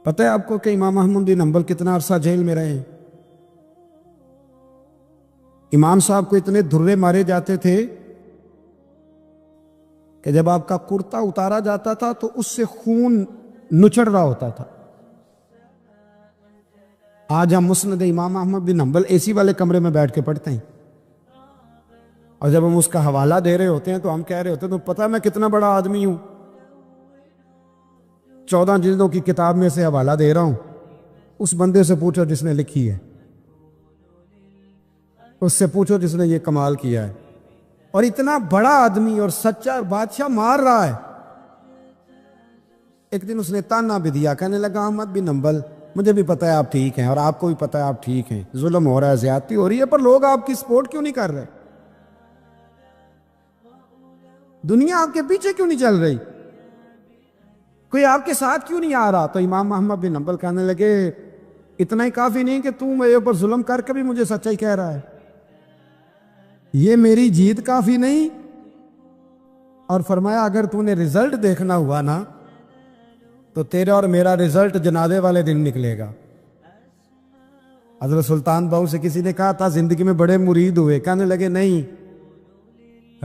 پتہ ہے آپ کو کہ امام احمد بن حنبل کتنا عرصہ جیل میں رہے ہیں؟ امام صاحب کو اتنے دھرے مارے جاتے تھے کہ جب آپ کا کرتا اتارا جاتا تھا تو اس سے خون نچڑ رہا ہوتا تھا۔ آج ہم مسند امام احمد بن حنبل اے سی والے کمرے میں بیٹھ کے پڑھتے ہیں، اور جب ہم اس کا حوالہ دے رہے ہوتے ہیں تو ہم کہہ رہے ہوتے ہیں تو پتہ ہے میں کتنا بڑا آدمی ہوں، 14 جلدوں کی کتاب میں سے حوالہ دے رہا ہوں۔ اس بندے سے پوچھو جس نے لکھی ہے، اس سے پوچھو جس نے یہ کمال کیا ہے، اور اتنا بڑا آدمی اور سچا بادشاہ مار رہا ہے۔ ایک دن اس نے تانا بھی دیا، کہنے لگا احمد بن حنبل مجھے بھی پتہ ہے آپ ٹھیک ہیں اور آپ کو بھی پتہ ہے آپ ٹھیک ہیں، ظلم ہو رہا ہے، زیادتی ہو رہی ہے، پر لوگ آپ کی سپورٹ کیوں نہیں کر رہے؟ دنیا آپ کے پیچھے کیوں نہیں چل رہی؟ کوئی آپ کے ساتھ کیوں نہیں آ رہا؟ تو امام احمد بن حنبل کہنے لگے اتنا ہی کافی نہیں کہ تم میرے اوپر ظلم کر کے بھی مجھے سچائی کہہ رہا ہے، یہ میری جیت کافی نہیں؟ اور فرمایا اگر تو نے رزلٹ دیکھنا ہوا نا تو تیرا اور میرا رزلٹ جنازے والے دن نکلے گا۔ حضرت سلطان بہو سے کسی نے کہا تھا زندگی میں بڑے مرید ہوئے، کہنے لگے نہیں،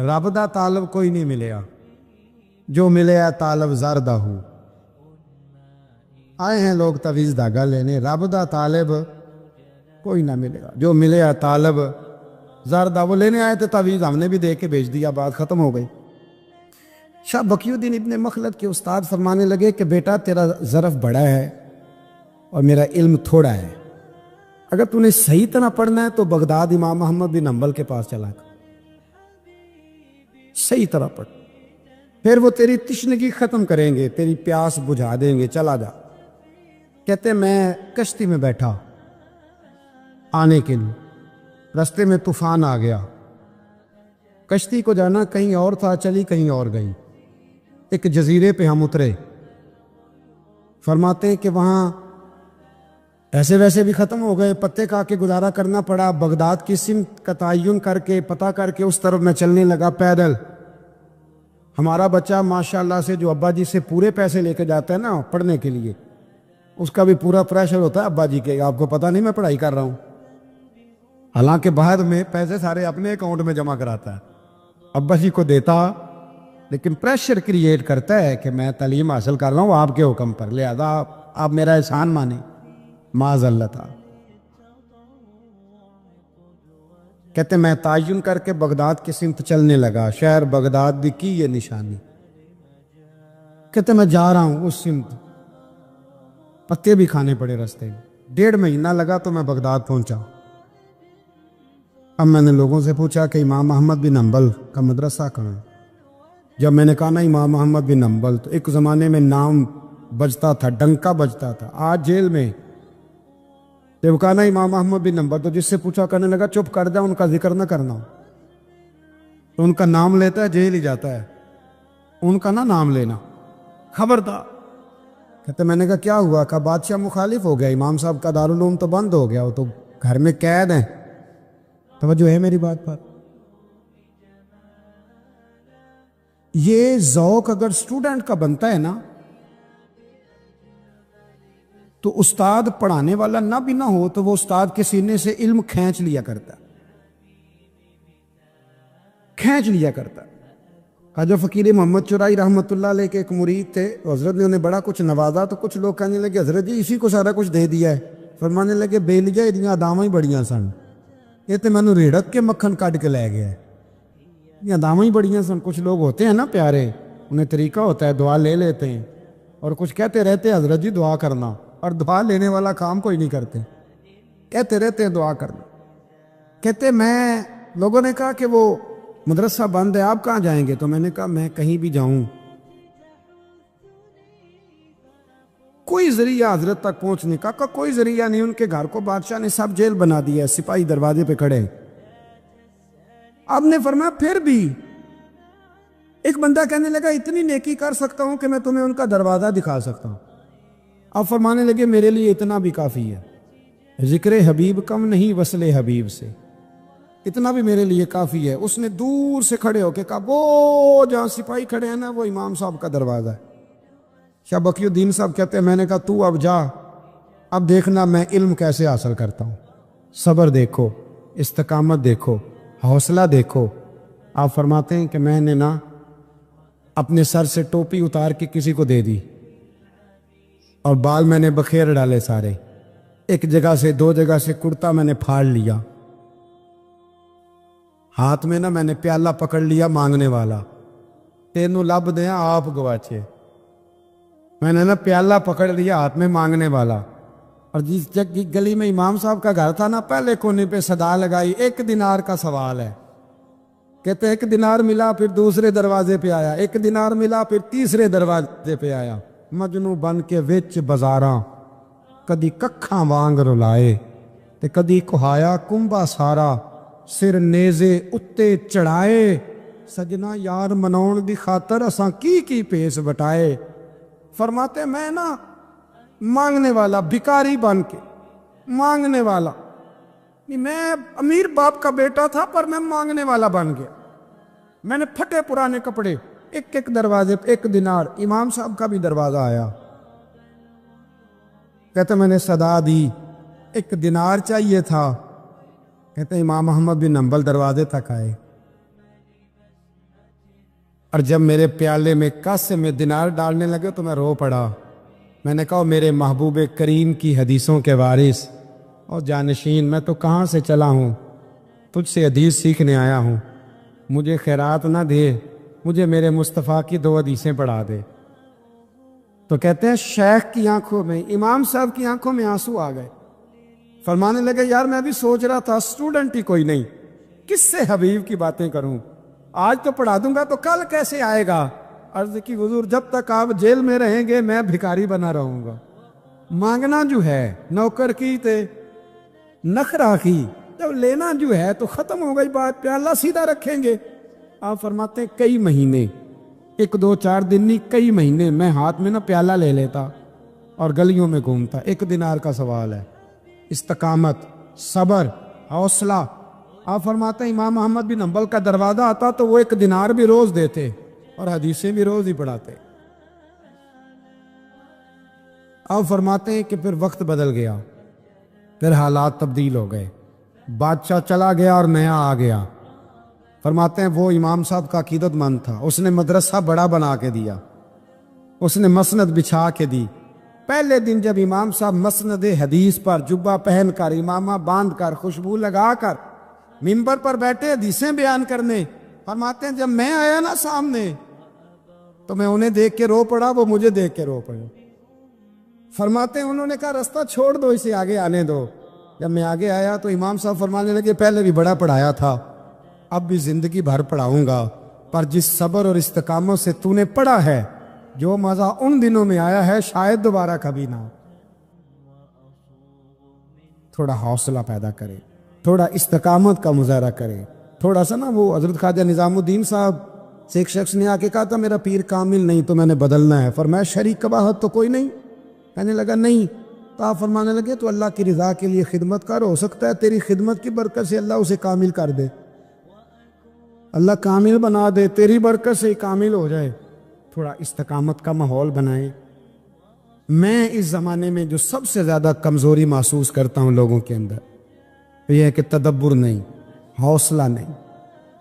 رب دا طالب کوئی نہیں ملے گا، جو ملے ہے طالب زردہ ہو۔ آئے ہیں لوگ تعویذ دھاگا لینے، رب دا طالب کوئی نہ ملے گا، جو ملے ہے طالب زردہ۔ وہ لینے آئے تھے تعویذ، ہم نے بھی دے کے بھیج دیا، بات ختم ہو گئی۔ شاہ بقی الدین ابن مخلد کے استاد فرمانے لگے کہ بیٹا تیرا ظرف بڑا ہے اور میرا علم تھوڑا ہے، اگر تو نے صحیح طرح پڑھنا ہے تو بغداد امام احمد بن حنبل کے پاس چلا کر صحیح طرح پڑھ، پھر وہ تیری تشنگی ختم کریں گے، تیری پیاس بجھا دیں گے، چلا جا۔ کہتے میں کشتی میں بیٹھا آنے کے لیے، رستے میں طوفان آ گیا، کشتی کو جانا کہیں اور تھا، چلی کہیں اور گئی۔ ایک جزیرے پہ ہم اترے، فرماتے ہیں کہ وہاں ایسے ویسے بھی ختم ہو گئے، پتے کھا کے گزارا کرنا پڑا۔ بغداد کی سمت کا تعین کر کے پتہ کر کے اس طرف میں چلنے لگا پیدل۔ ہمارا بچہ ماشاءاللہ سے جو ابا جی سے پورے پیسے لے کے جاتا ہے نا پڑھنے کے لیے، اس کا بھی پورا پریشر ہوتا ہے ابا جی کے، آپ کو پتہ نہیں میں پڑھائی کر رہا ہوں، حالانکہ بعد میں پیسے سارے اپنے اکاؤنٹ میں جمع کراتا ہے، ابا جی کو دیتا، لیکن پریشر کریٹ کرتا ہے کہ میں تعلیم حاصل کر رہا ہوں آپ کے حکم پر، لہذا آپ میرا احسان مانیں، معاذ اللہ تعالی۔ کہتے میں تعین کر کے بغداد کی سمت چلنے لگا، شہر بغداد کی یہ نشانی۔ کہتے میں جا رہا ہوں اس سمت، پتے بھی کھانے پڑے رستے میں، 1.5 مہینہ لگا تو میں بغداد پہنچا۔ اب میں نے لوگوں سے پوچھا کہ امام احمد بن حنبل کا مدرسہ کہاں ہے؟ جب میں نے کہا نا امام احمد بن حنبل، تو ایک زمانے میں نام بجتا تھا، ڈنکا بجتا تھا، آج جیل میں۔ جب کہا نا امام احمد بن حنبل تو جس سے پوچھا کرنے لگا چپ کر جا، ان کا ذکر نہ کرنا، تو ان کا نام لیتا ہے جیل ہی جاتا ہے، ان کا نہ نام لینا، خبردار۔ کہتے میں نے کہا کیا ہوا؟ کہا بادشاہ مخالف ہو گیا، امام صاحب کا دارالعلوم تو بند ہو گیا، وہ تو گھر میں قید ہیں۔ توجہ ہے میری بات پر؟ یہ ذوق اگر اسٹوڈنٹ کا بنتا ہے نا تو استاد پڑھانے والا نہ بھی نہ ہو تو وہ استاد کے سینے سے علم کھینچ لیا کرتا، کھینچ لیا کرتا۔ خواجہ فقیر محمد چرائی رحمۃ اللہ علیہ کے ایک مرید تھے، حضرت نے انہیں بڑا کچھ نوازا، تو کچھ لوگ کہنے لگے حضرت جی اسی کو سارا کچھ دے دیا ہے۔ فرمانے لگے بے لجا ادیاں اداماں ہی بڑیاں سن، یہ تو میں نے ریڑک کے مکھن کٹ کے لے گیا ہے، یہ اداماں ہی بڑیاں سن۔ کچھ لوگ ہوتے ہیں نا پیارے، انہیں طریقہ ہوتا ہے دعا لے لیتے ہیں، اور کچھ کہتے رہتے ہیں حضرت جی دعا کرنا، اور دعا لینے والا کام کوئی نہیں کرتے، کہتے رہتے ہیں دعا کرنا۔ کہتے میں لوگوں نے کہا کہ وہ مدرسہ بند ہے آپ کہاں جائیں گے؟ تو میں نے کہا میں کہیں بھی جاؤں کوئی ذریعہ حضرت تک پہنچنے کا کوئی ذریعہ نہیں۔ ان کے گھر کو بادشاہ نے سب جیل بنا دیا ہے، سپاہی دروازے پہ کھڑے۔ آپ نے فرمایا پھر بھی ایک بندہ کہنے لگا اتنی نیکی کر سکتا ہوں کہ میں تمہیں ان کا دروازہ دکھا سکتا ہوں۔ آپ فرمانے لگے میرے لیے اتنا بھی کافی ہے، ذکر حبیب کم نہیں وصل حبیب سے، اتنا بھی میرے لیے کافی ہے۔ اس نے دور سے کھڑے ہو کے کہا وہ جہاں سپاہی کھڑے ہیں نا وہ امام صاحب کا دروازہ ہے۔ شاہ بقی الدین صاحب کہتے ہیں میں نے کہا تو اب جا، اب دیکھنا میں علم کیسے حاصل کرتا ہوں، صبر دیکھو، استقامت دیکھو، حوصلہ دیکھو۔ آپ فرماتے ہیں کہ میں نے نا اپنے سر سے ٹوپی اتار کے کسی کو دے دی اور بال میں نے بخیر ڈالے سارے، ایک جگہ سے دو جگہ سے کرتا میں نے پھاڑ لیا، ہاتھ میں نا میں نے پیالہ پکڑ لیا مانگنے والا، تینوں لب دیا آپ گواچے، میں نے نا پیالہ پکڑ لیا ہاتھ میں مانگنے والا۔ اور جس گلی میں امام صاحب کا گھر تھا نا، پہلے کونے پہ صدا لگائی 1 دینار کا سوال ہے، کہتے 1 دینار ملا، پھر دوسرے دروازے پہ آیا، 1 دینار ملا، پھر تیسرے دروازے پہ آیا، مجنو بن کے وچ بازاراں کدی ککھاں وانگ رلائے تے کدی کہایا کنبا سارا، سر نیزے اتے چڑھائے، سجنا یار مناؤن دی خاطر اساں کی پیس بٹائے۔ فرماتے میں نا مانگنے والا، بھکاری بن کے مانگنے والا، میں امیر باپ کا بیٹا تھا پر میں مانگنے والا بن گیا، میں نے پھٹے پرانے کپڑے، ایک دروازے پہ 1 دینار، امام صاحب کا بھی دروازہ آیا، کہتے میں نے صدا دی 1 دینار چاہیے تھا، کہتے امام محمد بن حنبل دروازے تک آئے، اور جب میرے پیالے میں کاسے میں دینار ڈالنے لگے تو میں رو پڑا، میں نے کہا میرے محبوب کریم کی حدیثوں کے وارث اور جانشین، میں تو کہاں سے چلا ہوں، تجھ سے حدیث سیکھنے آیا ہوں، مجھے خیرات نہ دے، مجھے میرے مصطفیٰ کی 2 حدیثیں پڑھا دے۔ تو کہتے ہیں شیخ کی آنکھوں میں، امام صاحب کی آنکھوں میں آنسو آ گئے، فرمانے لگے یار میں بھی سوچ رہا تھا اسٹوڈنٹ ہی کوئی نہیں، کس سے حبیب کی باتیں کروں، آج تو پڑھا دوں گا تو کل کیسے آئے گا؟ عرض کی حضور جب تک آپ جیل میں رہیں گے میں بھکاری بنا رہوں گا، مانگنا جو ہے نوکر کی تے نخرا کی، جب لینا جو ہے تو ختم ہو گئی بات، پیالہ سیدھا رکھیں گے۔ آپ فرماتے ہیں کئی مہینے، 1 2 4 دن نہیں، کئی مہینے میں ہاتھ میں نا پیالہ لے لیتا اور گلیوں میں گھومتا، 1 دینار کا سوال ہے، استقامت، صبر، حوصلہ۔ آپ فرماتے ہیں امام محمد بن حنبل کا دروازہ آتا تو وہ 1 دینار بھی روز دیتے اور حدیثیں بھی روز ہی پڑھاتے۔ آپ فرماتے ہیں کہ پھر وقت بدل گیا، پھر حالات تبدیل ہو گئے، بادشاہ چلا گیا اور نیا آ گیا۔ فرماتے ہیں وہ امام صاحب کا عقیدت مند تھا، اس نے مدرسہ بڑا بنا کے دیا، اس نے مسند بچھا کے دی۔ پہلے دن جب امام صاحب مسند حدیث پر جبہ پہن کر، امامہ باندھ کر، خوشبو لگا کر منبر پر بیٹھے حدیثیں بیان کرنے، فرماتے ہیں جب میں آیا نا سامنے تو میں انہیں دیکھ کے رو پڑا، وہ مجھے دیکھ کے رو پڑے۔ فرماتے ہیں انہوں نے کہا رستہ چھوڑ دو، اسے آگے آنے دو۔ جب میں آگے آیا تو امام صاحب فرمانے لگے پہلے بھی بڑا پڑھایا تھا، اب بھی زندگی بھر پڑھاؤں گا، پر جس صبر اور استقامت سے تو نے پڑھا ہے، جو مزہ ان دنوں میں آیا ہے شاید دوبارہ کبھی نہ۔ تھوڑا حوصلہ پیدا کرے، تھوڑا استقامت کا مظاہرہ کرے، تھوڑا سا نا، وہ حضرت خواجہ نظام الدین صاحب سے ایک شخص نے آ کے کہا تھا میرا پیر کامل نہیں تو میں نے بدلنا ہے، فرمایا شریک قباحت تو کوئی نہیں؟ کہنے لگا نہیں، تو آپ فرمانے لگے تو اللہ کی رضا کے لیے خدمت کر، ہو سکتا ہے تیری خدمت کی برکت سے اللہ اسے کامل کر دے، اللہ کامل بنا دے، تیری برکت سے کامل ہو جائے۔ تھوڑا استقامت کا ماحول بنائیں۔ میں اس زمانے میں جو سب سے زیادہ کمزوری محسوس کرتا ہوں لوگوں کے اندر، یہ ہے کہ تدبر نہیں، حوصلہ نہیں۔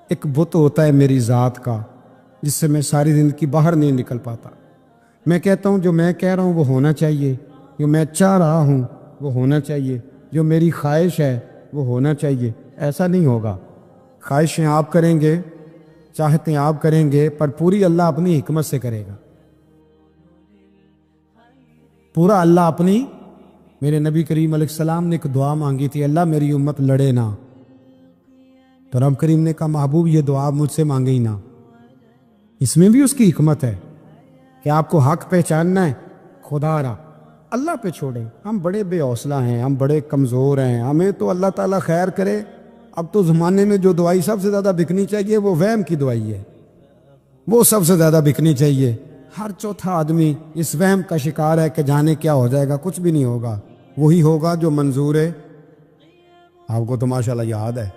ایک بت ہوتا ہے میری ذات کا جس سے میں ساری زندگی باہر نہیں نکل پاتا۔ میں کہتا ہوں جو میں کہہ رہا ہوں وہ ہونا چاہیے، جو میں چاہ رہا ہوں وہ ہونا چاہیے، جو میری خواہش ہے وہ ہونا چاہیے۔ ایسا نہیں ہوگا، خواہشیں آپ کریں گے، چاہتے آپ کریں گے، پر پوری اللہ اپنی حکمت سے کرے گا، پورا اللہ اپنی۔ میرے نبی کریم علیہ السلام نے ایک دعا مانگی تھی، اللہ میری امت لڑے نہ، تو رب کریم نے کہا محبوب یہ دعا مجھ سے مانگے ہی نہ۔ اس میں بھی اس کی حکمت ہے کہ آپ کو حق پہچاننا ہے، خدا را اللہ پہ چھوڑیں۔ ہم بڑے بے حوصلہ ہیں، ہم بڑے کمزور ہیں، ہمیں تو اللہ تعالیٰ خیر کرے۔ اب تو زمانے میں جو دوائی سب سے زیادہ بکنی چاہیے وہ وہم کی دوائی ہے، وہ سب سے زیادہ بکنی چاہیے۔ ہر چوتھا آدمی اس وہم کا شکار ہے کہ جانے کیا ہو جائے گا، کچھ بھی نہیں ہوگا، وہی ہوگا جو منظور ہے۔ آپ کو تو ماشاءاللہ یاد ہے،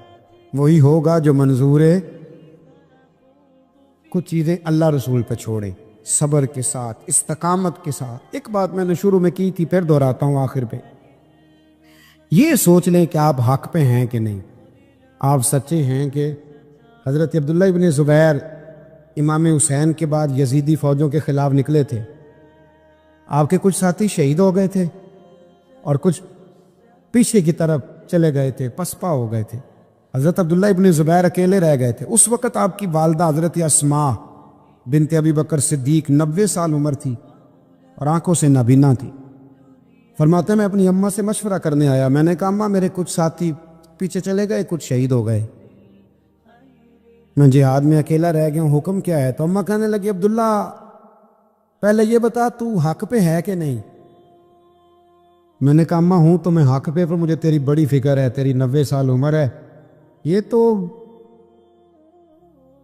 وہی ہوگا جو منظور ہے۔ کچھ چیزیں اللہ رسول پہ چھوڑیں، صبر کے ساتھ، استقامت کے ساتھ۔ ایک بات میں نے شروع میں کی تھی، پھر دہراتا ہوں آخر پہ، یہ سوچ لیں کہ آپ حق پہ ہیں کہ نہیں، آپ سچے ہیں کہ حضرت عبداللہ ابن زبیر امام حسین کے بعد یزیدی فوجوں کے خلاف نکلے تھے، آپ کے کچھ ساتھی شہید ہو گئے تھے اور کچھ پیچھے کی طرف چلے گئے تھے، پسپا ہو گئے تھے، حضرت عبداللہ ابن زبیر اکیلے رہ گئے تھے۔ اس وقت آپ کی والدہ حضرت اسماء بنت ابی بکر صدیق 90 سال عمر تھی اور آنکھوں سے نابینا تھی۔ فرماتے ہیں میں اپنی اماں سے مشورہ کرنے آیا، میں نے کہا اماں میرے کچھ ساتھی پیچھے چلے گئے، کچھ شہید ہو گئے، میں جہاد میں اکیلا رہ گیا ہوں، حکم کیا ہے؟ تو اماں کہنے لگی عبداللہ پہلے یہ بتا تو حق پہ ہے کہ نہیں؟ میں نے کہا اماں ہوں تو میں حق پہ، پر مجھے تیری بڑی فکر ہے، تیری 90 سال عمر ہے، یہ تو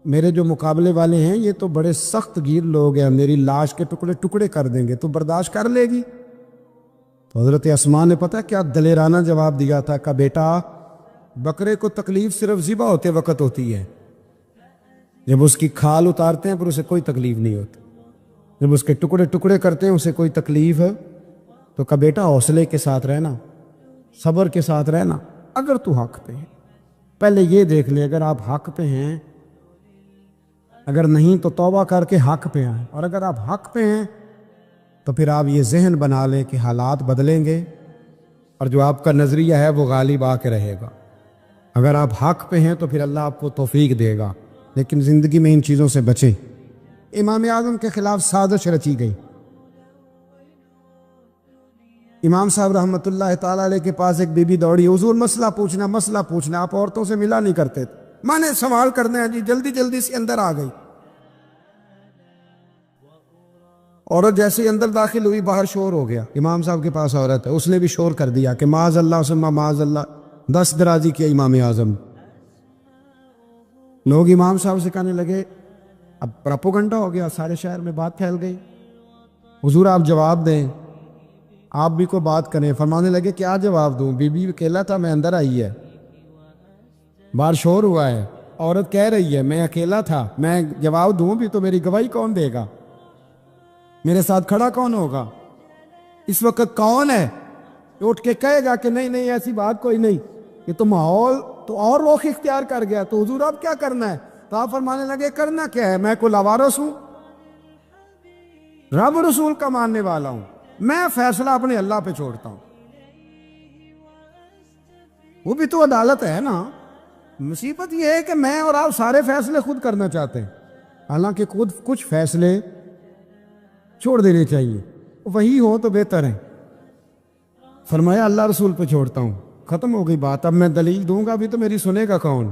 میرے جو مقابلے والے ہیں یہ تو بڑے سخت گیر لوگ ہیں، میری لاش کے ٹکڑے ٹکڑے کر دیں گے، تو برداشت کر لے گی؟ تو حضرت اسماء نے پتہ کیا دلیرانہ جواب دیا تھا کہ بیٹا بکرے کو تکلیف صرف ذبح ہوتے وقت ہوتی ہے، جب اس کی کھال اتارتے ہیں پھر اسے کوئی تکلیف نہیں ہوتی، جب اس کے ٹکڑے ٹکڑے کرتے ہیں اسے کوئی تکلیف ہے، تو کہ بیٹا حوصلے کے ساتھ رہنا، صبر کے ساتھ رہنا، اگر تو حق پہ ہے پہلے یہ دیکھ لے، اگر آپ حق پہ ہیں، اگر نہیں تو توبہ کر کے حق پہ آئیں، اور اگر آپ حق پہ ہیں تو پھر آپ یہ ذہن بنا لیں کہ حالات بدلیں گے اور جو آپ کا نظریہ ہے وہ غالب آ کے رہے گا۔ اگر آپ حق پہ ہیں تو پھر اللہ آپ کو توفیق دے گا، لیکن زندگی میں ان چیزوں سے بچیں۔ امام اعظم کے خلاف سازش رچی گئی، امام صاحب رحمۃ اللہ تعالیٰ علیہ کے پاس ایک بی بی دوڑی، حضور مسئلہ پوچھنا، آپ عورتوں سے ملا نہیں کرتے تھے، میں نے سوال کرنا ہے جی، جلدی جلدی سے اندر آ گئی۔ عورت جیسے اندر داخل ہوئی باہر شور ہو گیا، امام صاحب کے پاس عورت ہے، اس نے بھی شور کر دیا کہ معاذ اللہ ثم معاذ اللہ، 10 درازی کیا امام اعظم۔ لوگ امام صاحب سے کہنے لگے اب پراپوگنڈا ہو گیا، سارے شہر میں بات پھیل گئی، حضور آپ جواب دیں، آپ بھی کو بات کریں۔ فرمانے لگے کیا جواب دوں، بی بی اکیلا تھا، میں اندر آئی ہے، باہر شور ہوا ہے، عورت کہہ رہی ہے میں اکیلا تھا، میں جواب دوں بھی تو میری گواہی کون دے گا، میرے ساتھ کھڑا کون ہوگا، اس وقت کون ہے اٹھ کے کہے گا کہ نہیں نہیں ایسی بات کوئی نہیں، یہ تو ماحول تو اور رخ اختیار کر گیا، تو حضور اب کیا کرنا ہے؟ تو آپ فرمانے لگے کرنا کیا ہے، میں کوئی لاوارث ہوں، رب رسول کا ماننے والا ہوں، میں فیصلہ اپنے اللہ پہ چھوڑتا ہوں، وہ بھی تو عدالت ہے نا۔ مصیبت یہ ہے کہ میں اور آپ سارے فیصلے خود کرنا چاہتے ہیں، حالانکہ خود کچھ فیصلے چھوڑ دینے چاہیے، وہی ہو تو بہتر ہے۔ فرمایا اللہ رسول پہ چھوڑتا ہوں، ختم ہو گئی بات، اب میں دلیل دوں گا بھی تو میری سنے گا کون؟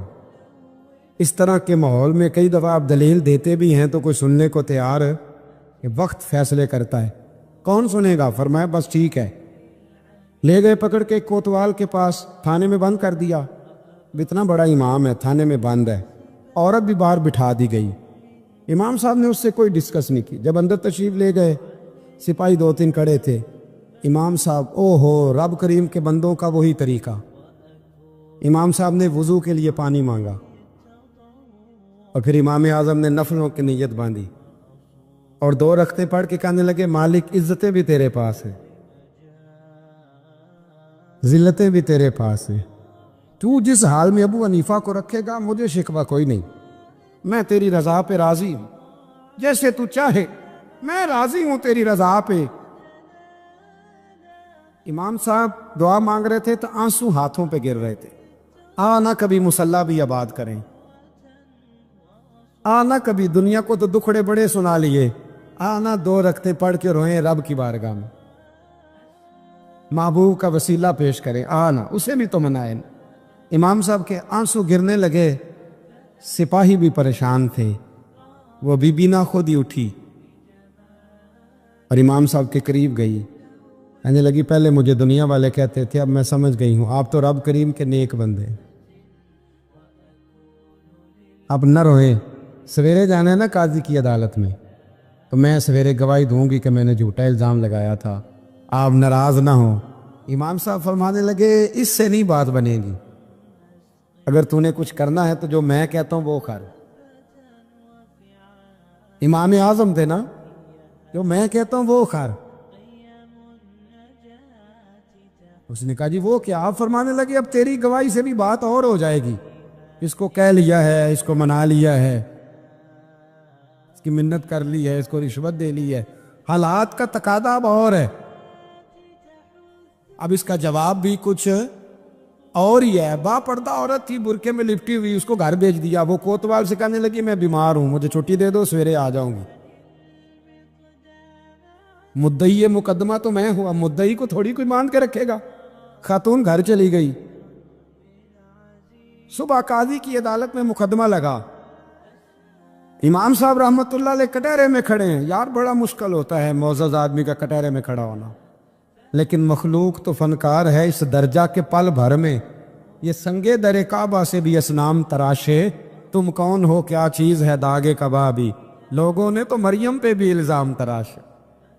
اس طرح کے ماحول میں کئی دفعہ آپ دلیل دیتے بھی ہیں تو کوئی سننے کو تیار ہے کہ وقت فیصلے کرتا ہے، کون سنے گا؟ فرمایا بس ٹھیک ہے، لے گئے پکڑ کے کوتوال کے پاس، تھانے میں بند کر دیا، اتنا بڑا امام ہے تھانے میں بند ہے، عورت بھی باہر بٹھا دی گئی، امام صاحب نے اس سے کوئی ڈسکس نہیں کی۔ جب اندر تشریف لے گئے سپاہی 2-3 کڑے تھے، امام صاحب او ہو رب کریم کے بندوں کا وہی طریقہ، امام صاحب نے وضو کے لیے پانی مانگا اور پھر امام اعظم نے نفلوں کی نیت باندھی اور 2 رکعتیں پڑھ کے کہنے لگے مالک عزتیں بھی تیرے پاس ہیں، ذلتیں بھی تیرے پاس ہیں، تو جس حال میں ابو حنیفہ کو رکھے گا مجھے شکوہ کوئی نہیں، میں تیری رضا پہ راضی ہوں، جیسے تو چاہے میں راضی ہوں تیری رضا پہ۔ امام صاحب دعا مانگ رہے تھے تو آنسو ہاتھوں پہ گر رہے تھے، نہ کبھی مصلی بھی آباد کریں، نہ کبھی دنیا کو تو دکھڑے بڑے سنا لیے، نہ 2 رکعتیں پڑھ کے روئیں رب کی بارگاہ میں، محبوب کا وسیلہ پیش کریں، نہ اسے بھی تو منائیں۔ امام صاحب کے آنسو گرنے لگے، سپاہی بھی پریشان تھے، وہ بی بی نہ خود ہی اٹھی اور امام صاحب کے قریب گئی، کہنے لگی پہلے مجھے دنیا والے کہتے تھے، اب میں سمجھ گئی ہوں آپ تو رب کریم کے نیک بندے، اب نہ روئیں، سویرے جانا ہے نا قاضی کی عدالت میں، تو میں سویرے گواہی دوں گی کہ میں نے جھوٹا الزام لگایا تھا، آپ ناراض نہ ہوں۔ امام صاحب فرمانے لگے اس سے نہیں بات بنے گی، اگر تو نے کچھ کرنا ہے تو جو میں کہتا ہوں وہ کر۔ امام اعظم تھے نا، جو میں کہتا ہوں وہ خیر. اس نے کہا جی وہ کیا؟ آپ فرمانے لگے اب تیری گواہی سے بھی بات اور ہو جائے گی. اس کو کہہ لیا ہے، اس کو منا لیا ہے، اس کی منت کر لی ہے، اس کو رشوت دے لی ہے، حالات کا تقاضا اب اور ہے. اب اس کا جواب بھی کچھ اور ہی ہے. با پردہ عورت تھی، برقعے میں لپٹی ہوئی، اس کو گھر بھیج دیا. وہ کوتوال سے کہنے لگی میں بیمار ہوں، مجھے چھٹی دے دو، سویرے آ جاؤں گی. مدعی مقدمہ تو میں ہوں، اب مدعی کو تھوڑی کوئی مان کے رکھے گا. خاتون گھر چلی گئی. صبح قاضی کی عدالت میں مقدمہ لگا. امام صاحب رحمت اللہ علیہ کٹہرے میں کھڑے ہیں. یار بڑا مشکل ہوتا ہے معزز آدمی کا کٹہرے میں کھڑا ہونا، لیکن مخلوق تو فنکار ہے اس درجہ کے پل بھر میں. یہ سنگے در کعبہ سے بھی اسنام تراشے، تم کون ہو کیا چیز ہے داغے کبابی. لوگوں نے تو مریم پہ بھی الزام تراشے.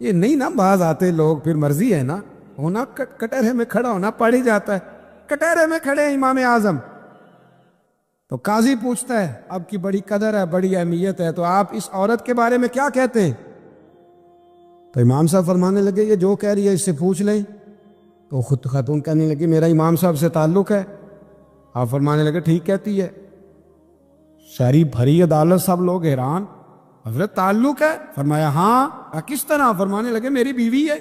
یہ نہیں نا باز آتے لوگ، پھر مرضی ہے نا ہونا، کٹہرے میں کھڑا ہونا پڑ ہی جاتا ہے. کٹہرے میں کھڑے ہیں امام اعظم. تو قاضی پوچھتا ہے اب کی بڑی قدر ہے، بڑی اہمیت ہے، تو آپ اس عورت کے بارے میں کیا کہتے ہیں؟ تو امام صاحب فرمانے لگے یہ جو کہہ رہی ہے اس سے پوچھ لیں. تو خود خاتون کہنے لگی میرا امام صاحب سے تعلق ہے. آپ فرمانے لگے ٹھیک کہتی ہے. ساری بھری عدالت سب لوگ حیران. حضرت تعلق ہے؟ فرمایا ہاں. کس طرح؟ فرمانے لگے میری بیوی ہے،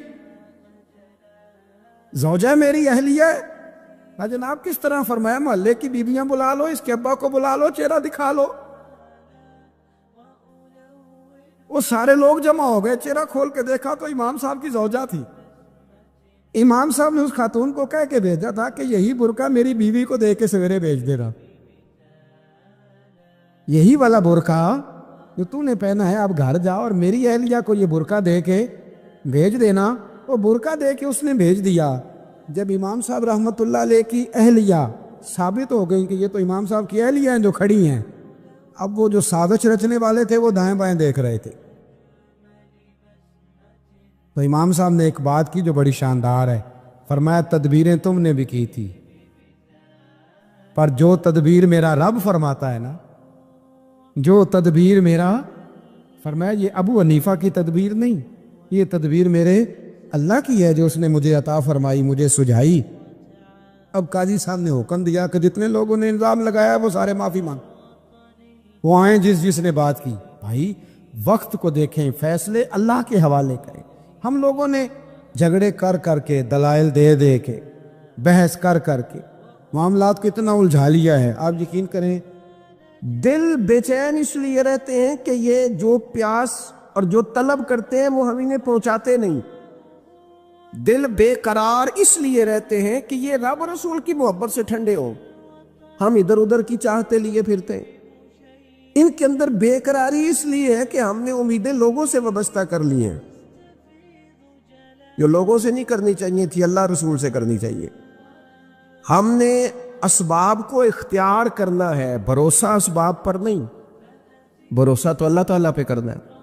زوجہ میری اہلیہ ہے. جناب کس طرح؟ فرمایا محلے کی بیویاں بلا لو، اس کے ابا کو بلا لو، چہرہ دکھا لو. وہ سارے لوگ جمع ہو گئے، چہرہ کھول کے دیکھا تو امام صاحب کی زوجہ تھی. امام صاحب نے اس خاتون کو کہہ کے بھیجا تھا کہ یہی برقع میری بیوی کو دے کے سویرے بھیج دینا. یہی والا برقع جو تو نے پہنا ہے اب گھر جا اور میری اہلیہ کو یہ برقع دے کے بھیج دینا. وہ برقع دے کے اس نے بھیج دیا. جب امام صاحب رحمت اللہ علیہ کی اہلیہ ثابت ہو گئی کہ یہ تو امام صاحب کی اہلیہ ہیں جو کھڑی ہیں، اب وہ جو سازش رچنے والے تھے وہ دائیں بائیں دیکھ رہے تھے. تو امام صاحب نے ایک بات کی جو بڑی شاندار ہے. فرمایا تدبیریں تم نے بھی کی تھی، پر جو تدبیر میرا رب فرماتا ہے نا، جو تدبیر میرا، فرمایا یہ ابو حنیفہ کی تدبیر نہیں، یہ تدبیر میرے اللہ کی ہے جو اس نے مجھے عطا فرمائی، مجھے سجھائی. اب قاضی صاحب نے حکم دیا کہ جتنے لوگوں نے الزام لگایا وہ سارے معافی مانگ، وہ آئیں جس نے بات کی. بھائی وقت کو دیکھیں، فیصلے اللہ کے حوالے کریں. ہم لوگوں نے جھگڑے کر کر کے، دلائل دے دے کے، بحث کر کر کے معاملات کو اتنا الجھا لیا ہے. آپ یقین کریں دل بے چین اس لیے رہتے ہیں کہ یہ جو پیاس اور جو طلب کرتے ہیں وہ ہم انہیں پہنچاتے نہیں. دل بے قرار اس لیے رہتے ہیں کہ یہ رب رسول کی محبت سے ٹھنڈے ہو. ہم ادھر ادھر کی چاہتے لیے پھرتے ہیں. ان کے اندر بے قراری اس لیے ہے کہ ہم نے امیدیں لوگوں سے وابستہ کر لی ہیں، جو لوگوں سے نہیں کرنی چاہیے تھی، اللہ رسول سے کرنی چاہیے. ہم نے اسباب کو اختیار کرنا ہے، بھروسہ اسباب پر نہیں، بھروسہ تو اللہ تعالیٰ پہ کرنا ہے.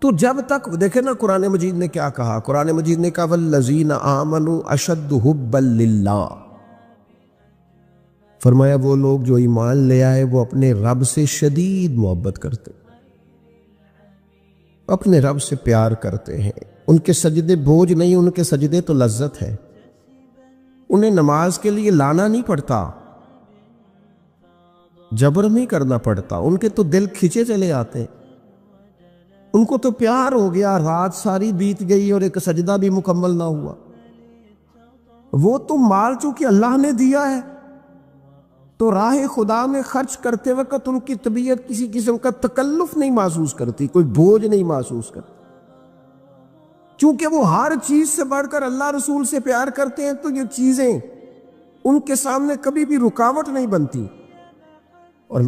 تو جب تک دیکھیں نا قرآن مجید نے کیا کہا. قرآن مجید نے کہا والذین آمنوا اشد حبا للہ. فرمایا وہ لوگ جو ایمان لے آئے وہ اپنے رب سے شدید محبت کرتے، اپنے رب سے پیار کرتے ہیں. ان کے سجدے بوجھ نہیں، ان کے سجدے تو لذت ہے. انہیں نماز کے لیے لانا نہیں پڑتا، جبر نہیں کرنا پڑتا، ان کے تو دل کھچے چلے آتے. ان کو تو پیار ہو گیا، رات ساری بیت گئی اور ایک سجدہ بھی مکمل نہ ہوا. وہ تو مال چونکہ اللہ نے دیا ہے تو راہ خدا میں خرچ کرتے وقت ان کی طبیعت کسی قسم کا تکلف نہیں محسوس کرتی، کوئی بوجھ نہیں محسوس کرتی. چونکہ وہ ہر چیز سے بڑھ کر اللہ رسول سے پیار کرتے ہیں تو یہ چیزیں ان کے سامنے کبھی بھی رکاوٹ نہیں بنتی. اور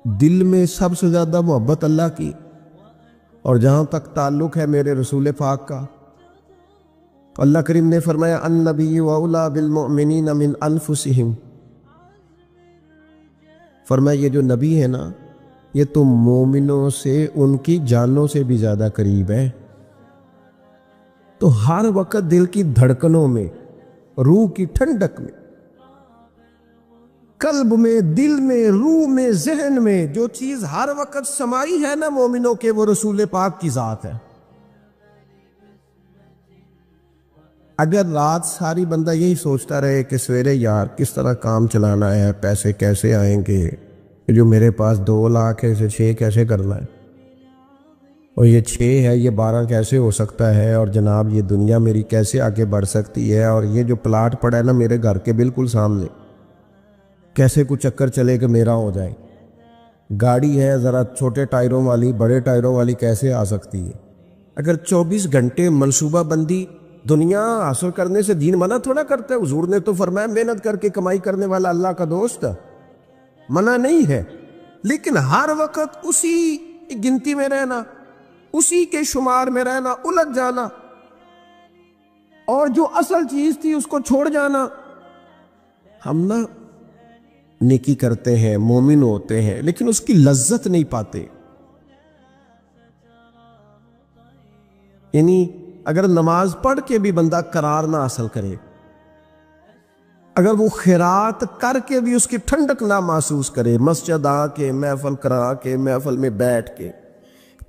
دل میں سب سے زیادہ محبت اللہ کی. اور جہاں تک تعلق ہے میرے رسول پاک کا، تو اللہ کریم نے فرمایا النبی اولیٰ بالمؤمنین من انفسہم. فرمایا یہ جو نبی ہے نا یہ تو مومنوں سے ان کی جانوں سے بھی زیادہ قریب ہے. تو ہر وقت دل کی دھڑکنوں میں، روح کی ٹھنڈک میں، قلب میں، دل میں، روح میں، ذہن میں جو چیز ہر وقت سمائی ہے نا مومنوں کے، وہ رسول پاک کی ذات ہے. اگر رات ساری بندہ یہی سوچتا رہے کہ سویرے یار کس طرح کام چلانا ہے، پیسے کیسے آئیں گے، جو میرے پاس 2 لاکھ ہے اسے 6 کیسے کرنا ہے، اور یہ 6 ہے یہ 12 کیسے ہو سکتا ہے، اور جناب یہ دنیا میری کیسے آگے بڑھ سکتی ہے، اور یہ جو پلاٹ پڑا ہے نا میرے گھر کے بالکل سامنے، کیسے کچھ چکر چلے کہ میرا ہو جائے، گاڑی ہے ذرا چھوٹے ٹائروں والی بڑے ٹائروں والی کیسے آ سکتی ہے۔ اگر 24 گھنٹے منصوبہ بندی دنیا حاصل کرنے سے دین منع تھوڑا کرتا ہے، حضور نے تو فرمایا محنت کر کے کمائی کرنے والا اللہ کا دوست ہے، منع نہیں ہے، لیکن ہر وقت اسی گنتی میں رہنا، اسی کے شمار میں رہنا، الجھ جانا، اور جو اصل چیز تھی اس کو چھوڑ جانا۔ ہم نا نیکی کرتے ہیں، مومن ہوتے ہیں، لیکن اس کی لذت نہیں پاتے۔ یعنی اگر نماز پڑھ کے بھی بندہ قرار نہ حاصل کرے، اگر وہ خیرات کر کے بھی اس کی ٹھنڈک نہ محسوس کرے، مسجد آ کے محفل کرا کے محفل میں بیٹھ کے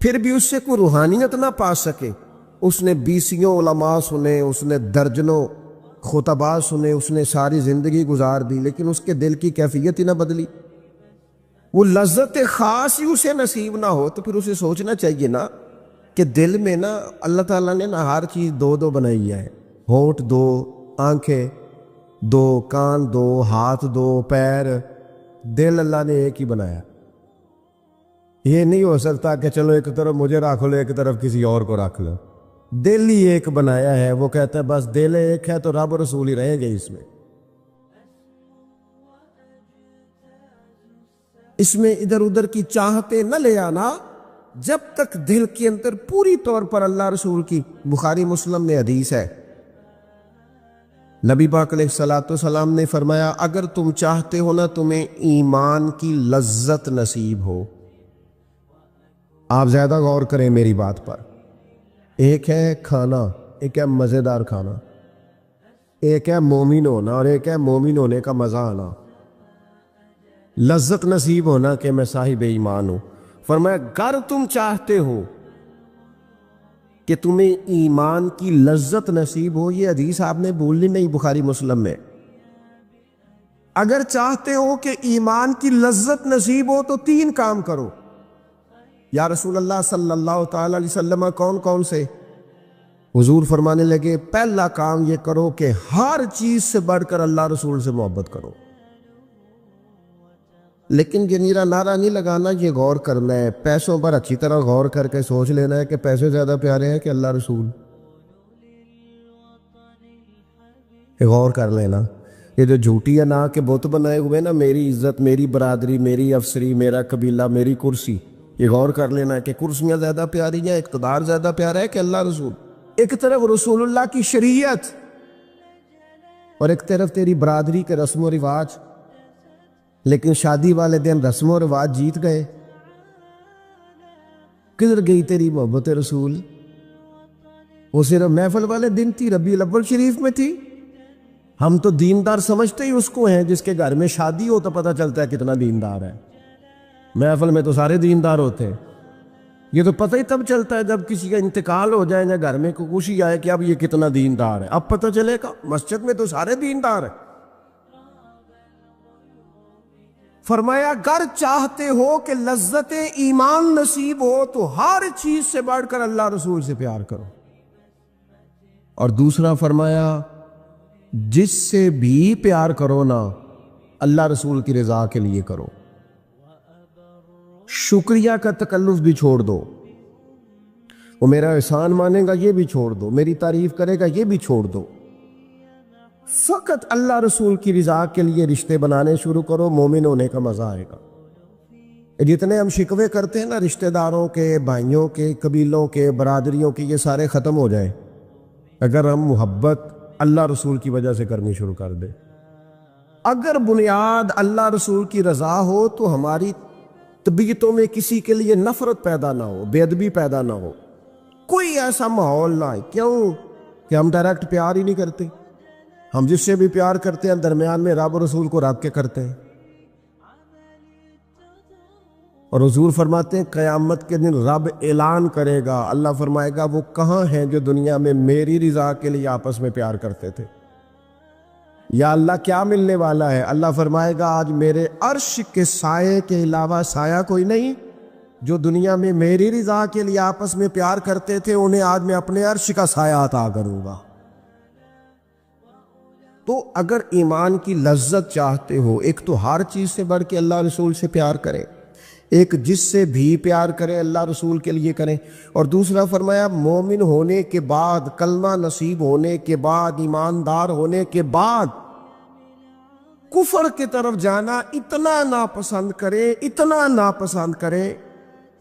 پھر بھی اس سے کوئی روحانیت نہ پا سکے، اس نے 20 علماء سنے، اس نے درجنوں خطباء سنے، اس نے ساری زندگی گزار دی، لیکن اس کے دل کی کیفیت ہی نہ بدلی، وہ لذت خاص ہی اسے نصیب نہ ہو، تو پھر اسے سوچنا چاہیے نا کہ دل میں نا اللہ تعالیٰ نے نا ہر چیز 2 بنائی ہے، ہونٹ 2، آنکھیں 2، کان 2، ہاتھ 2، پیر، دل اللہ نے ایک ہی بنایا۔ یہ نہیں ہو سکتا کہ چلو ایک طرف مجھے رکھ لو ایک طرف کسی اور کو رکھ لو، دل ہی ایک بنایا ہے۔ وہ کہتا ہے بس دل ایک ہے تو رب رسول ہی رہیں گے اس میں ادھر ادھر کی چاہتے نہ لے آنا، جب تک دل کے اندر پوری طور پر اللہ رسول کی، بخاری مسلم میں حدیث ہے، نبی پاک علیہ الصلوۃ والسلام نے فرمایا اگر تم چاہتے ہو نا تمہیں ایمان کی لذت نصیب ہو، آپ زیادہ غور کریں میری بات پر، ایک ہے کھانا، ایک ہے مزیدار کھانا، ایک ہے مومن ہونا اور ایک ہے مومن ہونے کا مزہ آنا، لذت نصیب ہونا کہ میں صاحب ایمان ہوں۔ فرمایا اگر تم چاہتے ہو کہ تمہیں ایمان کی لذت نصیب ہو، یہ حدیث آپ نے بھولنی نہیں، بخاری مسلم میں، اگر چاہتے ہو کہ ایمان کی لذت نصیب ہو تو 3 کام کرو۔ یا رسول اللہ صلی اللہ تعالی علیہ وسلم کون کون سے؟ حضور فرمانے لگے پہلا کام یہ کرو کہ ہر چیز سے بڑھ کر اللہ رسول سے محبت کرو۔ لیکن یہ نیرا نعرہ نہیں لگانا، یہ غور کرنا ہے، پیسوں پر اچھی طرح غور کر کے سوچ لینا ہے کہ پیسے زیادہ پیارے ہیں کہ اللہ رسول، غور کر لینا۔ یہ جو جھوٹی انا کے بت بنائے ہوئے نا، میری عزت، میری برادری، میری افسری، میرا قبیلہ، میری کرسی، یہ غور کر لینا ہے کہ کرسیاں زیادہ پیاری ہیں، اقتدار زیادہ پیارا ہے کہ اللہ رسول۔ ایک طرف رسول اللہ کی شریعت اور ایک طرف تیری برادری کے رسم و رواج، لیکن شادی والے دن رسم و رواج جیت گئے، کدھر گئی تیری محبت رسول؟ وہ صرف محفل والے دن تھی، ربیع الاول شریف میں تھی۔ ہم تو دیندار سمجھتے ہی اس کو ہیں جس کے گھر میں شادی ہو تو پتہ چلتا ہے کتنا دیندار ہے، محفل میں تو سارے دیندار ہوتے ہیں، یہ تو پتہ ہی تب چلتا ہے جب کسی کا انتقال ہو جائے یا گھر میں کوئی خوشی آئے کہ اب یہ کتنا دیندار ہے، اب پتہ چلے گا، مسجد میں تو سارے دیندار ہیں۔ فرمایا اگر چاہتے ہو کہ لذت ایمان نصیب ہو تو ہر چیز سے بڑھ کر اللہ رسول سے پیار کرو، اور دوسرا فرمایا جس سے بھی پیار کرو نا اللہ رسول کی رضا کے لیے کرو، شکریہ کا تکلف بھی چھوڑ دو، وہ میرا احسان مانے گا یہ بھی چھوڑ دو، میری تعریف کرے گا یہ بھی چھوڑ دو، فقط اللہ رسول کی رضا کے لیے رشتے بنانے شروع کرو، مومن ہونے کا مزہ آئے گا۔ جتنے ہم شکوے کرتے ہیں نا رشتہ داروں کے، بھائیوں کے، قبیلوں کے، برادریوں کے، یہ سارے ختم ہو جائیں اگر ہم محبت اللہ رسول کی وجہ سے کرنی شروع کر دیں۔ اگر بنیاد اللہ رسول کی رضا ہو تو ہماری طبیعتوں میں کسی کے لیے نفرت پیدا نہ ہو، بے ادبی پیدا نہ ہو، کوئی ایسا ماحول نہ ہے۔ کیوں کہ ہم ڈائریکٹ پیار ہی نہیں کرتے، ہم جس سے بھی پیار کرتے ہیں درمیان میں رب رسول کو رکھ کے کرتے ہیں۔ اور حضور فرماتے ہیں قیامت کے دن رب اعلان کرے گا، اللہ فرمائے گا وہ کہاں ہیں جو دنیا میں میری رضا کے لیے آپس میں پیار کرتے تھے؟ یا اللہ کیا ملنے والا ہے؟ اللہ فرمائے گا آج میرے عرش کے سائے کے علاوہ سایہ کوئی نہیں۔ جو دنیا میں میری رضا کے لیے آپس میں پیار کرتے تھے انہیں آج میں اپنے عرش کا سایہ عطا کروں گا۔ تو اگر ایمان کی لذت چاہتے ہو، ایک تو ہر چیز سے بڑھ کے اللہ رسول سے پیار کریں، ایک جس سے بھی پیار کریں اللہ رسول کے لیے کریں، اور دوسرا فرمایا مومن ہونے کے بعد، کلمہ نصیب ہونے کے بعد، ایماندار ہونے کے بعد کفر کی طرف جانا اتنا ناپسند کریں، اتنا ناپسند کریں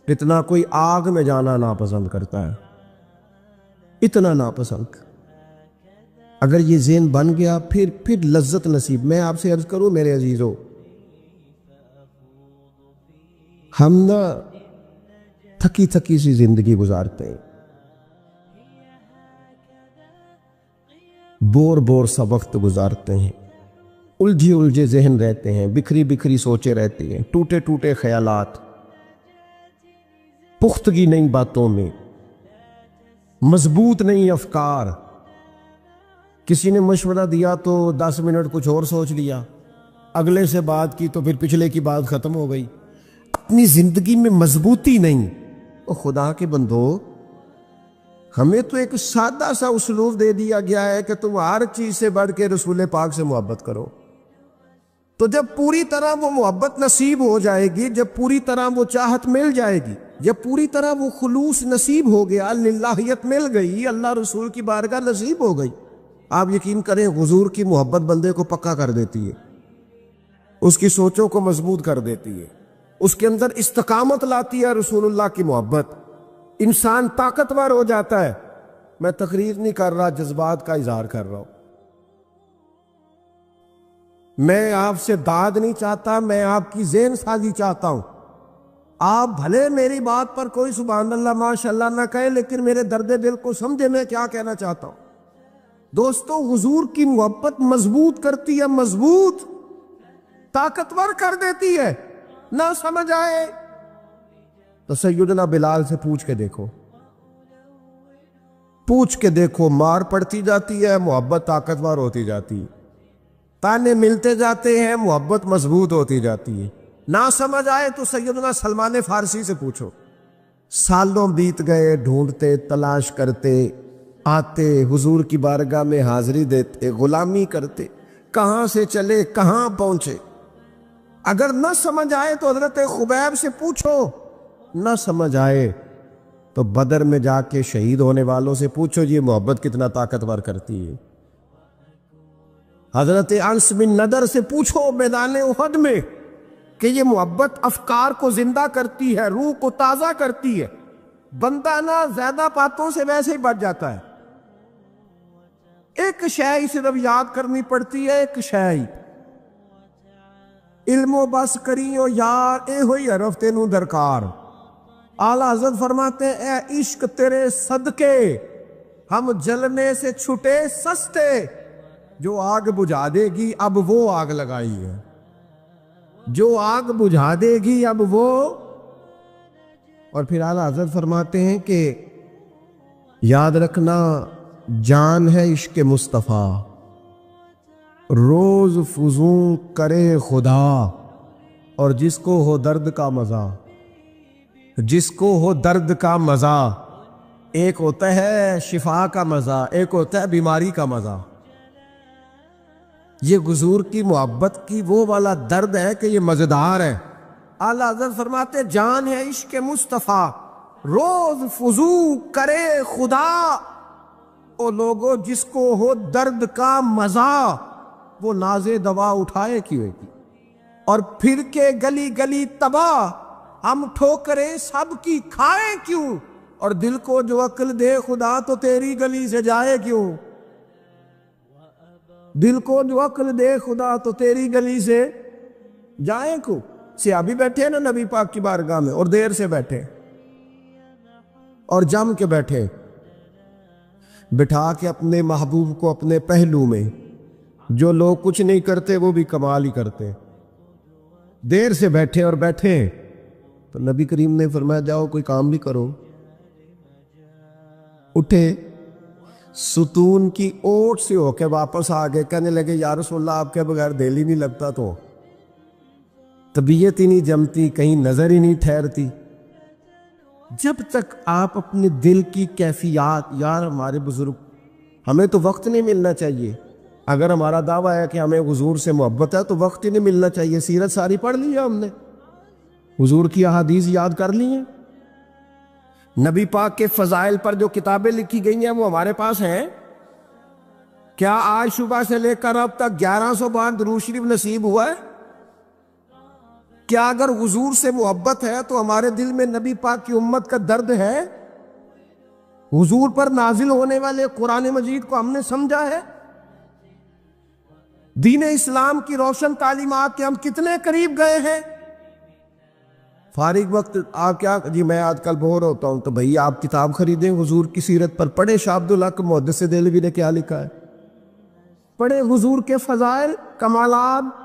جتنا کوئی آگ میں جانا ناپسند کرتا ہے، اتنا ناپسند۔ اگر یہ ذہن بن گیا پھر لذت نصیب۔ میں آپ سے عرض کروں میرے عزیزو، ہم نا تھکی تھکی سی زندگی گزارتے ہیں، بور سا وقت گزارتے ہیں، الجھے ذہن رہتے ہیں، بکھری سوچیں رہتی ہیں، ٹوٹے خیالات، پختگی نہیں باتوں میں، مضبوط نہیں افکار۔ کسی نے مشورہ دیا تو 10 منٹ کچھ اور سوچ لیا، اگلے سے بات کی تو پھر پچھلے کی بات ختم ہو گئی، اپنی زندگی میں مضبوطی نہیں۔ او خدا کے بندو، ہمیں تو ایک سادہ سا اسلوب دے دیا گیا ہے کہ تم ہر چیز سے بڑھ کے رسول پاک سے محبت کرو۔ تو جب پوری طرح وہ محبت نصیب ہو جائے گی، جب پوری طرح وہ چاہت مل جائے گی، جب پوری طرح وہ خلوص نصیب ہو گیا، للہیت مل گئی، اللہ رسول کی بارگاہ نصیب ہو گئی، آپ یقین کریں حضور کی محبت بندے کو پکا کر دیتی ہے، اس کی سوچوں کو مضبوط کر دیتی ہے، اس کے اندر استقامت لاتی ہے رسول اللہ کی محبت، انسان طاقتور ہو جاتا ہے۔ میں تقریر نہیں کر رہا، جذبات کا اظہار کر رہا ہوں۔ میں آپ سے داد نہیں چاہتا، میں آپ کی ذہن سازی چاہتا ہوں۔ آپ بھلے میری بات پر کوئی سبحان اللہ ماشاءاللہ نہ کہے، لیکن میرے درد دل کو سمجھے میں کیا کہنا چاہتا ہوں۔ دوستو، حضور کی محبت مضبوط کرتی ہے، مضبوط، طاقتور کر دیتی ہے۔ نہ سمجھ آئے تو سیدنا بلال سے پوچھ کے دیکھو، مار پڑتی جاتی ہے، محبت طاقتور ہوتی جاتی ہے، تانے ملتے جاتے ہیں، محبت مضبوط ہوتی جاتی ہے۔ نہ سمجھ آئے تو سیدنا سلمان فارسی سے پوچھو، سالوں بیت گئے، ڈھونڈتے، تلاش کرتے، آتے حضور کی بارگاہ میں حاضری دیتے، غلامی کرتے، کہاں سے چلے کہاں پہنچے۔ اگر نہ سمجھ آئے تو حضرت خبیب سے پوچھو، نہ سمجھ آئے تو بدر میں جا کے شہید ہونے والوں سے پوچھو یہ محبت کتنا طاقتور کرتی ہے۔ حضرت انس بن نضر سے پوچھو میدان احد میں کہ یہ محبت افکار کو زندہ کرتی ہے، روح کو تازہ کرتی ہے۔ بندہ نہ زیادہ باتوں سے ویسے ہی بچ جاتا ہے۔ ایک شے صرف یاد کرنی پڑتی ہے، ایک شے، علم و بس کریو یار، اے ہوئی حرف تینوں درکار۔ اعلیٰ حضرت فرماتے ہیں اے عشق تیرے صدقے ہم جلنے سے چھٹے سستے، جو آگ بجھا دے گی اب وہ آگ لگائی ہے، جو آگ بجھا دے گی اب وہ۔ اور پھر اعلیٰ حضرت فرماتے ہیں کہ یاد رکھنا جان ہے عشق مصطفیٰ، روز فزوں کرے خدا، اور جس کو ہو درد کا مزہ، جس کو ہو درد کا مزہ، ایک ہوتا ہے شفا کا مزہ، ایک ہوتا ہے بیماری کا مزہ۔ یہ حضور کی محبت کی وہ والا درد ہے کہ یہ مزیدار ہے۔ اعلیٰ حضرت فرماتے جان ہے عشق مصطفیٰ، روز فزوں کرے خدا، او لوگوں جس کو ہو درد کا مزہ، وہ ناز دوا اٹھائے کیوں کی، اور پھر کے گلی گلی تباہ، ہم ٹھوکریں سب کی کھائیں کیوں، اور دل کو جو عقل دے خدا تو تیری گلی سے جائے کیوں، دل کو جو عقل دے خدا تو تیری گلی سے جائیں کیوں۔ صحابی بیٹھے نا نبی پاک کی بارگاہ میں، اور دیر سے بیٹھے اور جم کے بیٹھے، بٹھا کے اپنے محبوب کو اپنے پہلو میں۔ جو لوگ کچھ نہیں کرتے وہ بھی کمال ہی کرتے۔ دیر سے بیٹھے اور بیٹھے تو نبی کریم نے فرمایا جاؤ کوئی کام بھی کرو. اٹھے, ستون کی اوٹ سے ہو کے واپس آ گئے, کہنے لگے یا رسول اللہ آپ کے بغیر دل ہی نہیں لگتا, تو طبیعت ہی نہیں جمتی, کہیں نظر ہی نہیں ٹھہرتی. جب تک آپ اپنے دل کی کیفیات, یار ہمارے بزرگ, ہمیں تو وقت نہیں ملنا چاہیے. اگر ہمارا دعویٰ ہے کہ ہمیں حضور سے محبت ہے تو وقت ہی نہیں ملنا چاہیے. سیرت ساری پڑھ لی ہے ہم نے, حضور کی احادیث یاد کر لی ہیں, نبی پاک کے فضائل پر جو کتابیں لکھی گئی ہیں وہ ہمارے پاس ہیں. کیا آج صبح سے لے کر اب تک 1100 بار درود شریف نصیب ہوا ہے؟ کیا اگر حضور سے محبت ہے تو ہمارے دل میں نبی پاک کی امت کا درد ہے؟ حضور پر نازل ہونے والے قرآن مجید کو ہم نے سمجھا ہے؟ دین اسلام کی روشن تعلیمات کے ہم کتنے قریب گئے ہیں؟ فارغ وقت آپ کیا جی میں آج کل بور ہوتا ہوں, تو بھئی آپ کتاب خریدیں حضور کی سیرت پر, پڑھیں شاہ عبدالحق محدث دہلوی نے کیا لکھا ہے, پڑھیں حضور کے فضائل کمالات,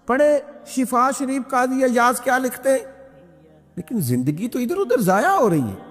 پڑھیں شفا شریف قاضی ایاز کیا لکھتے ہیں. لیکن زندگی تو ادھر ادھر ضائع ہو رہی ہے.